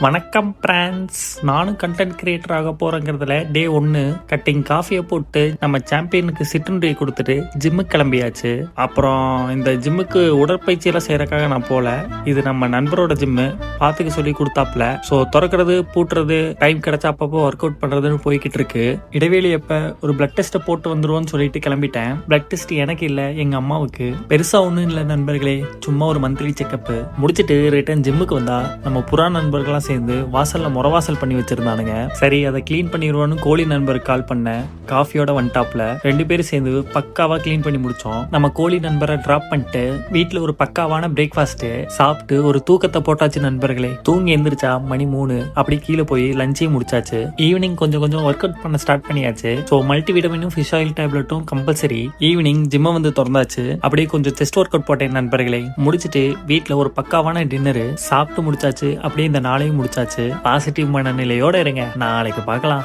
வணக்கம் பிரான்ஸ், நானும் content creator ஆக போறேங்கிறதுல டே 1 கட்டிங் காஃபியை போட்டு நம்ம சாம்பியனுக்கு சிற்றுண்டியை கொடுத்துட்டு ஜிம்முக்கு கிளம்பியாச்சு. அப்புறம் இந்த ஜிம்முக்கு உடற்பயிற்சியெல்லாம் செய்யறதுக்காக நான் போல, இது நம்ம நண்பரோட ஜிம்மு, பார்த்துக்க சொல்லி கொடுத்தாப்ல. ஸோ திறக்கிறது பூட்டுறது டைம் கிடைச்சா அப்பப்போ ஒர்க் அவுட் பண்றதுன்னு போய்கிட்டு இருக்கு. இடைவெளி எப்ப ஒரு பிளட் டெஸ்ட்டை போட்டு வந்துருவோம்னு சொல்லிட்டு கிளம்பிட்டேன். பிளட் டெஸ்ட் எனக்கு இல்லை, எங்க அம்மாவுக்கு. பெருசா ஒன்றும் இல்லை நண்பர்களே, சும்மா ஒரு மந்த்லி செக்அப் முடிச்சுட்டு ரிட்டர்ன் ஜிம்முக்கு வந்தா நம்ம புறா நண்பர்கள்லாம் சேர்ந்து வாசல்ல முறவாசல் பண்ணி வச்சிருந்தானுங்க. சரி, அதை கிளீன் பண்ணிடுவோன்னு கோழி நண்பருக்கு கால் பண்ணேன். காஃபியோட ஒன் டாப்ல 2 பேரும் சேர்ந்து பக்காவா கிளீன் பண்ணி முடிச்சோம். நம்ம கோழி நண்பரை டிராப் பண்ணிட்டு வீட்டுல ஒரு பக்காவான பிரேக்ஃபாஸ்ட் சாப்பிட்டு ஒரு தூக்கத்தை போட்டாச்சு நண்பர்களே. தூங்கி எந்திரிச்சா மணி 3, அப்படி கீழே போய் லஞ்சையும் முடிச்சாச்சு. ஈவினிங் கொஞ்சம் ஒர்க் அவுட் பண்ண ஸ்டார்ட் பண்ணியாச்சு. ஸோ மல்டி விட்டமினும் ஃபிஷ் ஆயில் டேப்லெட்டும் கம்பல்சரி. ஈவினிங் ஜிம்மை வந்து திறந்தாச்சு. அப்படியே கொஞ்சம் செஸ்ட் ஒர்க் அவுட் போட்டேன் நண்பர்களே. முடிச்சுட்டு வீட்டுல ஒரு பக்காவான டின்னரு சாப்பிட்டு முடிச்சாச்சு. அப்படியே இந்த நாளையும் முடிச்சாச்சு. பாசிட்டிவ் மனநிலையோட இருங்க, நாளைக்கு பார்க்கலாம்.